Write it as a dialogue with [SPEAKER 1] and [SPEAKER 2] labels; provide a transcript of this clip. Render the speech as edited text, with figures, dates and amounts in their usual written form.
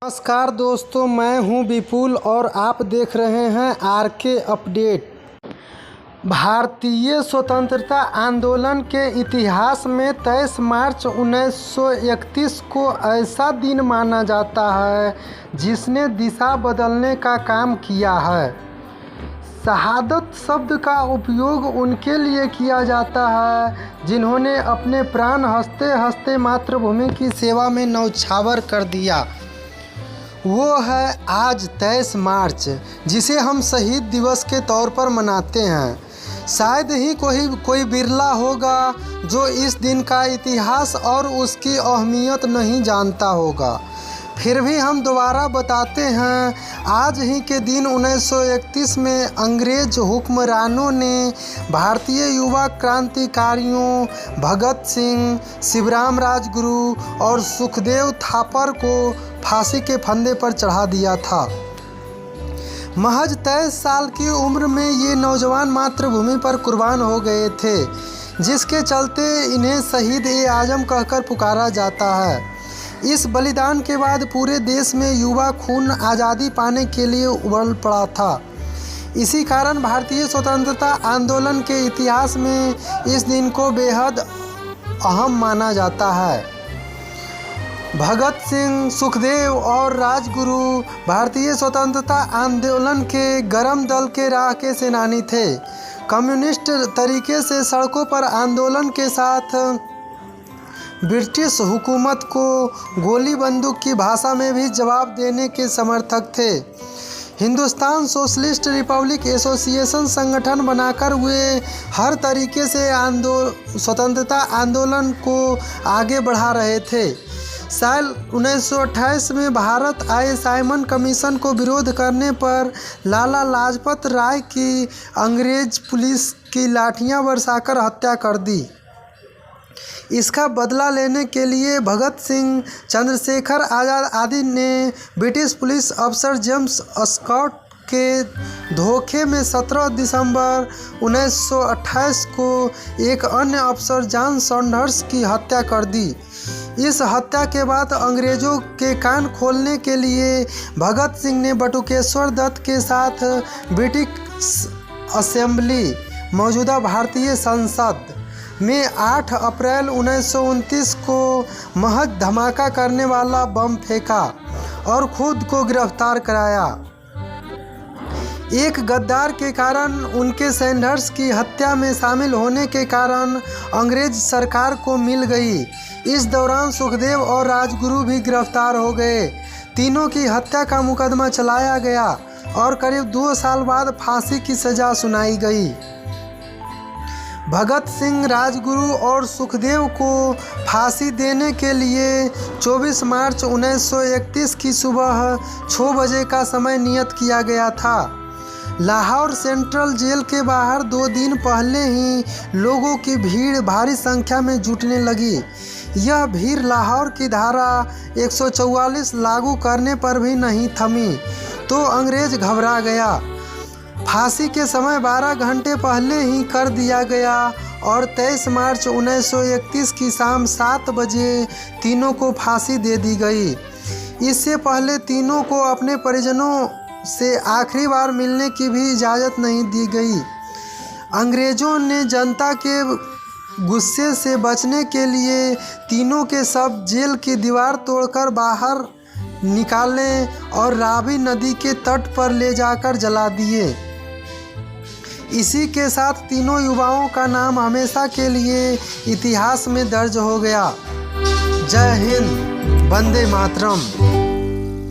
[SPEAKER 1] नमस्कार दोस्तों, मैं हूं विपुल और आप देख रहे हैं आरके अपडेट। भारतीय स्वतंत्रता आंदोलन के इतिहास में 23 मार्च 1931 को ऐसा दिन माना जाता है जिसने दिशा बदलने का काम किया है। शहादत शब्द का उपयोग उनके लिए किया जाता है जिन्होंने अपने प्राण हंसते हंसते मातृभूमि की सेवा में न्यौछावर कर दिया। वो है आज 23 मार्च, जिसे हम शहीद दिवस के तौर पर मनाते हैं। शायद ही कोई बिरला होगा जो इस दिन का इतिहास और उसकी अहमियत नहीं जानता होगा। फिर भी हम दोबारा बताते हैं, आज ही के दिन 1931 में अंग्रेज हुक्मरानों ने भारतीय युवा क्रांतिकारियों भगत सिंह, शिवराम राजगुरु और सुखदेव थापर को फांसी के फंदे पर चढ़ा दिया था। महज 23 साल की उम्र में ये नौजवान मातृभूमि पर कुर्बान हो गए थे, जिसके चलते इन्हें शहीद-ए-आजम कहकर पुकारा जाता है। इस बलिदान के बाद पूरे देश में युवा खून आज़ादी पाने के लिए उबल पड़ा था। इसी कारण भारतीय स्वतंत्रता आंदोलन के इतिहास में इस दिन को बेहद अहम माना जाता है। भगत सिंह, सुखदेव और राजगुरु भारतीय स्वतंत्रता आंदोलन के गरम दल के राह के सेनानी थे। कम्युनिस्ट तरीके से सड़कों पर आंदोलन के साथ ब्रिटिश हुकूमत को गोली बंदूक की भाषा में भी जवाब देने के समर्थक थे। हिंदुस्तान सोशलिस्ट रिपब्लिक एसोसिएशन संगठन बनाकर वे हर तरीके से स्वतंत्रता आंदोलन को आगे बढ़ा रहे थे। साल 1928 में भारत आए साइमन कमीशन को विरोध करने पर लाला लाजपत राय की अंग्रेज पुलिस की लाठियां बरसाकर हत्या कर दी। इसका बदला लेने के लिए भगत सिंह, चंद्रशेखर आज़ाद आदि ने ब्रिटिश पुलिस अफसर जेम्स स्कॉट के धोखे में 17 दिसंबर 1928 को एक अन्य अफसर जॉन सैंडर्स की हत्या कर दी। इस हत्या के बाद अंग्रेज़ों के कान खोलने के लिए भगत सिंह ने बटुकेश्वर दत्त के साथ ब्रिटिश असेंबली, मौजूदा भारतीय संसद में 8 अप्रैल 1929 को महज धमाका करने वाला बम फेंका और खुद को गिरफ्तार कराया। एक गद्दार के कारण उनके सैंडर्स की हत्या में शामिल होने के कारण अंग्रेज सरकार को मिल गई। इस दौरान सुखदेव और राजगुरु भी गिरफ्तार हो गए। तीनों की हत्या का मुकदमा चलाया गया और करीब 2 साल बाद फांसी की सज़ा सुनाई गई। भगत सिंह, राजगुरु और सुखदेव को फांसी देने के लिए 24 मार्च 1931 की सुबह 6 बजे का समय नियत किया गया था। लाहौर सेंट्रल जेल के बाहर 2 दिन पहले ही लोगों की भीड़ भारी संख्या में जुटने लगी। यह भीड़ लाहौर की धारा 144 लागू करने पर भी नहीं थमी तो अंग्रेज घबरा गया। फांसी के समय 12 घंटे पहले ही कर दिया गया और 23 मार्च 1931 की शाम 7 बजे तीनों को फांसी दे दी गई। इससे पहले तीनों को अपने परिजनों से आखिरी बार मिलने की भी इजाज़त नहीं दी गई। अंग्रेज़ों ने जनता के गुस्से से बचने के लिए तीनों के शव जेल की दीवार तोड़कर बाहर निकाले और रावी नदी के तट पर ले जाकर जला दिए। इसी के साथ तीनों युवाओं का नाम हमेशा के लिए इतिहास में दर्ज हो गया। जय हिंद, वंदे मातरम।